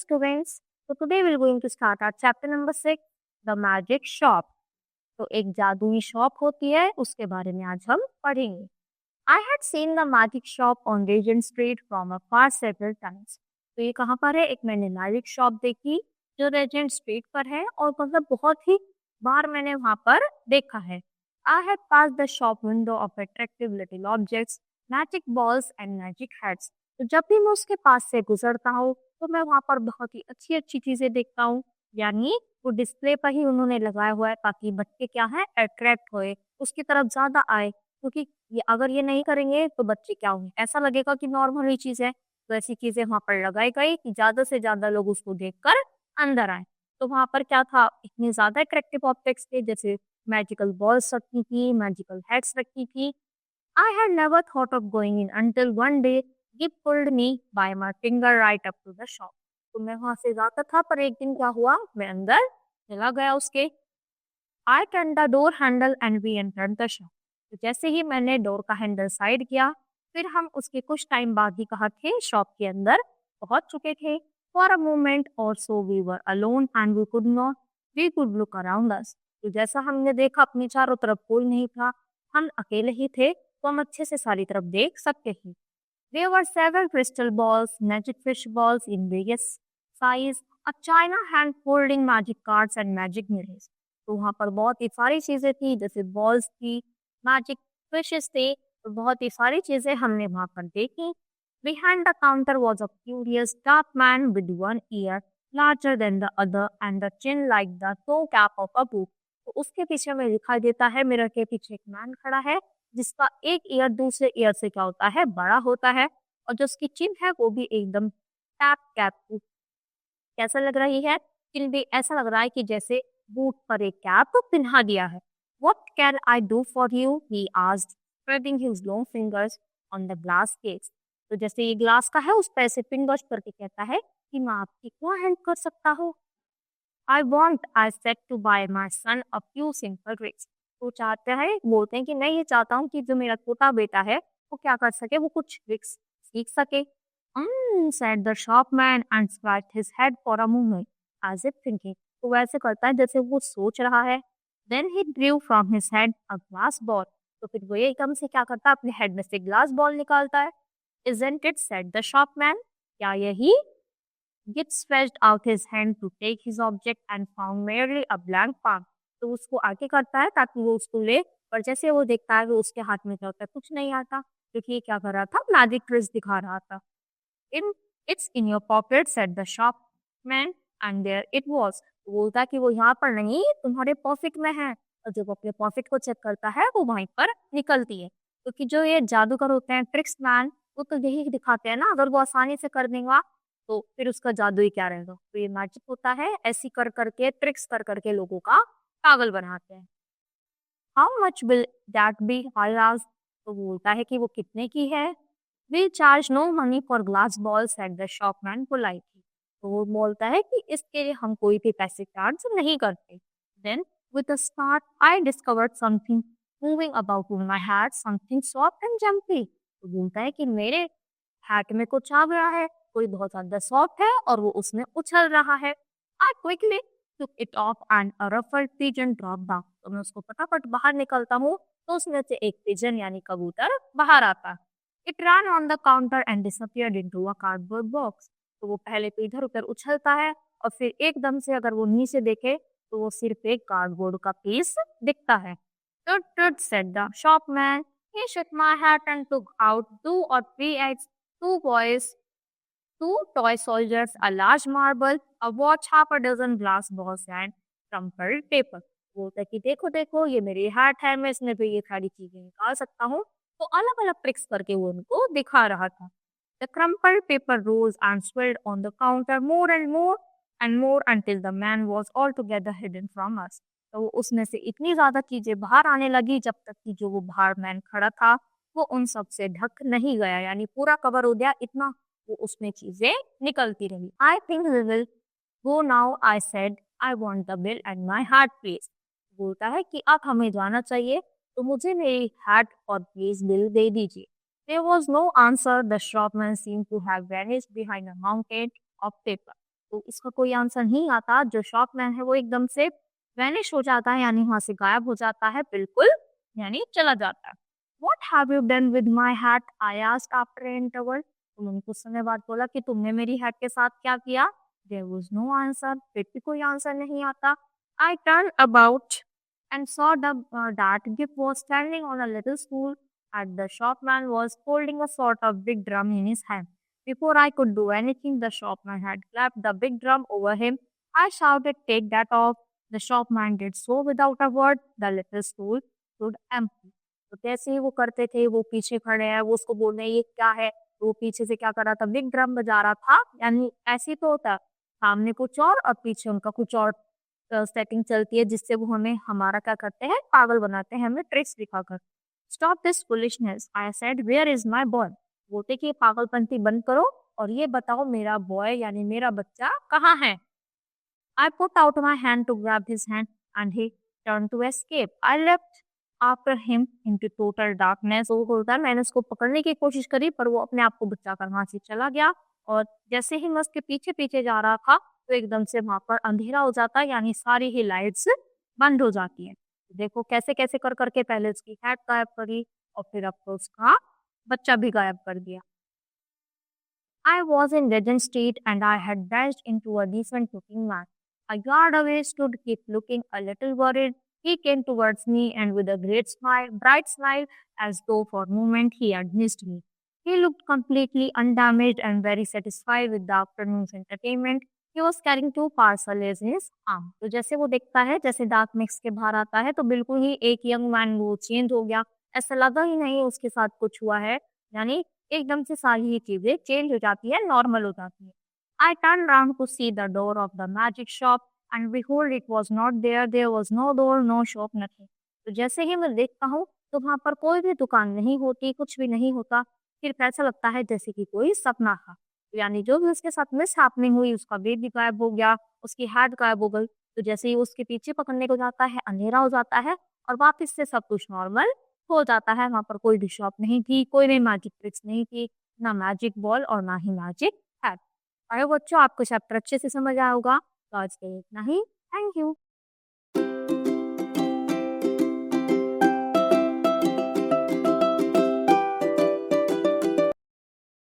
students. So today we're going to start our chapter number 6, The Magic Shop. तो एक जादुई shop होती है उसके बारे में आज हम पढ़ेंगे. I had seen the magic shop on Regent Street from afar several times. तो ये कहाँ पर है? एक मैंने मैजिक शॉप देखी जो रेजेंट स्ट्रीट पर है और मतलब बहुत ही बार मैंने वहां पर देखा है. I had passed the shop window of attractive little objects, magic balls and magic hats. तो जब भी मैं उसके पास से गुजरता हूँ तो मैं वहां पर बहुत ही अच्छी अच्छी चीजें देखता हूँ. यानी वो डिस्प्ले पर ही उन्होंने लगाया हुआ है ताकि बच्चे क्या है अट्रैक्ट होए, उसकी तरफ ज्यादा आए. क्योंकि अगर ये नहीं करेंगे तो बच्चे क्या होंगे, ऐसा लगेगा कि नॉर्मल ही चीज है. तो ऐसी चीजें वहां पर लगाई गई कि ज्यादा से ज्यादा लोग उसको देखकर अंदर आए. तो वहां पर क्या था, इतने ज्यादा अट्रैक्टिव ऑब्जेक्ट्स थे, जैसे मैजिकल बॉल्स रखी थी, मैजिकल हेड्स रखी थी. I had never thought of going in until one day Gip pulled me by my finger right up to the shop. तो मैं वहां से जाता था पर एक दिन क्या हुआ, मैं अंदर चला गया उसके. I turned the door handle and we entered the shop. तो जैसे ही मैंने डोर का हैंडल साइड किया, फिर हम उसके कुछ टाइम बाद ही कहा थे शॉप के अंदर पहुंच चुके थे. For a moment or so we were alone and we could look around us. तो जैसा हमने देखा अपनी चारों तरफ कोई नहीं था, हम अकेले ही थे, तो हम अच्छे से सारी तरफ देख सकते थे. There were several crystal balls, magic fish balls in various size, a china hand holding magic cards and magic mirrors. तो वहाँ पर बहुत ही सारी चीजें थी, जैसे बॉल्स थी, मैजिक फिशेस थे, तो बहुत ही सारी चीजें हमने वहाँ पर देखी. Behind the counter was a curious dark man with one ear larger than the other and the chin like the toe cap of a book. तो उसके पीछे में दिखाई देता है, मिरर के पीछे एक मैन खड़ा है जिसका एक ईयर दूसरे ईयर से क्या होता है, बड़ा होता है, और जो उसकी चिन है वो भी एकदम टैप कैप कैसा लग रही है, चिन भी ऐसा लग रहा है कि जैसे बूट पर एक कैप पिन्हा दिया है. What can I do for you? He asked, spreading his long fingers on the glass case. तो जैसे ये ग्लास का है उस पर ऐसे फिंगर्स करके कहता है कि मैं आपकी क्या हेल्प कर सकता हूँ. I said to buy my son a few simple tricks. तो चाहते हैं, बोलते हैं कि मैं ये चाहता हूँ कि जो मेरा छोटा बेटा है वो क्या कर सके, वो कुछ ट्रिक्स सीख सके. Said the shopman and scratched his head for a moment, as if thinking. तो वैसे करता है जैसे वो सोच रहा है. Then he drew from his head a glass ball. तो फिर वो एकदम से क्या करता है, अपने हेड में से ग्लास बॉल निकालता है. Isn't it? Said the shopman. क्या यही? Git stretched out his hand to take his object and found merely a blank palm. तो उसको आगे करता है ताकि वो उसको ले, पर जैसे वो देखता है वो उसके हाथ में क्या होता है, कुछ नहीं आता, क्योंकि ये क्या कर रहा था, मैजिक ट्रिक्स दिखा रहा था. It's in your pocket, said the shopman, and there it was. वो बोलता है कि वो यहाँ पर नहीं, तुम्हारे पॉकेट में है. और जब अपने पॉकेट को चेक करता है वो वहीं पर निकलती है. क्योंकि जो ये जादूगर होते हैं, ट्रिक्स मैन, वो तो यही दिखाते हैं ना, अगर वो आसानी से कर देगा तो फिर उसका जादू ही क्या रहेगा. तो ये मैजिक होता है, ऐसी कर करके ट्रिक्स कर करके लोगों का पागल बनाते हैं. How much will that be, I asked. तो बोलता है कि वो कितने की है. We charge no money for glass balls, said the shopman politely. तो वो बोलता है कि इसके लिए हम कोई भी पैसे चार्ज नहीं करते. Then with a start I discovered something moving about in my hat, something soft and jumpy. तो बोलता है कि मेरे हैट में कुछ आ गया है, कोई बहुत ज्यादा सॉफ्ट है और वो उसमें उछल रहा है. I quickly took it off and a ruffled pigeon dropped down. तो मैं उसको फटाफट बाहर निकलता हूँ तो उसमें से एक पिजन यानी कबूतर बाहर आता. It ran on the counter and disappeared into a cardboard box. तो वो पहले तो इधर उधर उछलता है और फिर एकदम से अगर वो नीचे देखे तो वो सिर्फ एक कार्डबोर्ड का पीस दिखता है. Tut tut, said the shopman. He shook my hat and took out two or three eggs, two boys, two toy soldiers, a large marble, a watch, half a dozen glass balls and crumpled paper. बोलता है कि देखो देखो ये मेरी hat है, मैं इसमें भी ये सारी चीजें निकाल सकता हूँ. तो अलग अलग ट्रिक्स करके वो उनको दिखा रहा था. The crumpled paper rose and swirled on the counter more and more until the man was altogether hidden from us. तो उसमें से इतनी ज्यादा चीजें बाहर आने लगी जब तक कि जो वो बाहर मैन खड़ा था वो उन सब से ढक नहीं गया, यानी पूरा कवर हो गया, इतना वो उसमें चीजें निकलती रही. I think we will go now, I said. I want the bill and my hat please. बोलता है कि अब हमें जाना चाहिए, तो मुझे मेरी हार्ट और प्लीज बिल दे दीजिए. There was no answer. The shopman seemed to have vanished behind a mountain of paper. तो इसका कोई आंसर नहीं आता। जो शॉपमैन है वो एकदम से वैनिश हो जाता है, यानी वहाँ से गायब हो जाता है, बिल्कुल यानी चला जाता है। "What have you done with my hat?" I asked after an interval. उन्होंने कुछ समय बाद बोला कि तुमने मेरी हैट के साथ क्या किया? देयर वाज़ नो आंसर, फिर भी कोई आंसर नहीं आता। I turned about and saw that Gip was standing on a little stool and the shopman was holding a sort of big drum in his hand. Before I could do anything, the shopman had clapped the big drum over him. I shouted, "Take that off." The shopman did so without a word. The little stool stood empty. तो जैसे ही वो करते थे, वो पीछे खड़े हैं, वो उसको बोल रहे हैं ये क्या है, तो वो पीछे से क्या कर रहा था, बिग ड्रम बजा रहा था। यानी ऐसे ही तो होता है, सामने कुछ और पीछे उनका कुछ और सेटिंग चलती है, जिससे वो हमें हमारा क्या करते हैं, पागल बनाते हैं हमें ट्रिक्स दिखाकर। "Stop this foolishness," I said, "where is my boy?" बोलते कि ये पागलपंती बंद करो और ये बताओ मेरा बॉय यानी मेरा बच्चा कहाँ है? I put out my hand to grab his hand and he turned to escape. I leapt after him into total darkness. वो बोलता है मैंने उसको पकड़ने की कोशिश करी पर वो अपने आप को बचाकर वहां से चला गया और जैसे ही मैं उसके पीछे पीछे जा रहा था तो एकदम से वहां पर अंधेरा हो जाता है, यानी सारी ही लाइट्स बंद हो जाती हैं। देखो कैसे कैसे कर करके पहले उसकी हैट गायब करी और फिर अब तो उसका बच्चा भी गायब कर दिया। I was in Regent Street and I had dashed into a decent looking man. A yard away stood Kip looking a little worried. He came towards me and with a great smile, bright smile, as though for a moment he had missed me. He looked completely undamaged and very satisfied with the afternoon's entertainment. He was carrying two parcels in his arm. तो जैसे वो देखता है, जैसे dark mix के बाहर आता है, तो बिल्कुल ही एक यंग मैन वो चेंज हो गया। ऐसा लगा ही नहीं उसके साथ कुछ हुआ है, यानी एकदम से सारी ही चीज़ें चेंज हो जाती है, नॉर्मल हो जाती है। I turned round to see the door of the magic shop and behold it was not there. There was no door, no shop, nothing. तो जैसे ही मैं देखता हूँ तो वहाँ पर कोई भी दुकान नहीं होती, कुछ भी नहीं होता। सिर्फ ऐसा लगता है जैसे कि कोई सपना था। यानी जो भी उसके साथ मिसहैपनिंग हुई, उसका बेबी भी गायब हो गया, उसकी हैट गायब हो गई। तो जैसे ही वो उसके पीछे पकड़ने को जाता है, अंधेरा हो जाता है और वापस से सब कुछ नॉर्मल हो जाता है। वहाँ पर कोई भी शॉप नहीं थी, कोई भी मैजिक ट्रिक्स नहीं थी, ना मैजिक बॉल और ना ही मैजिक हैट। आई होप बच्चों आपको चैप्टर अच्छे से समझ आया होगा। तो आज के लिए इतना ही। Thank you.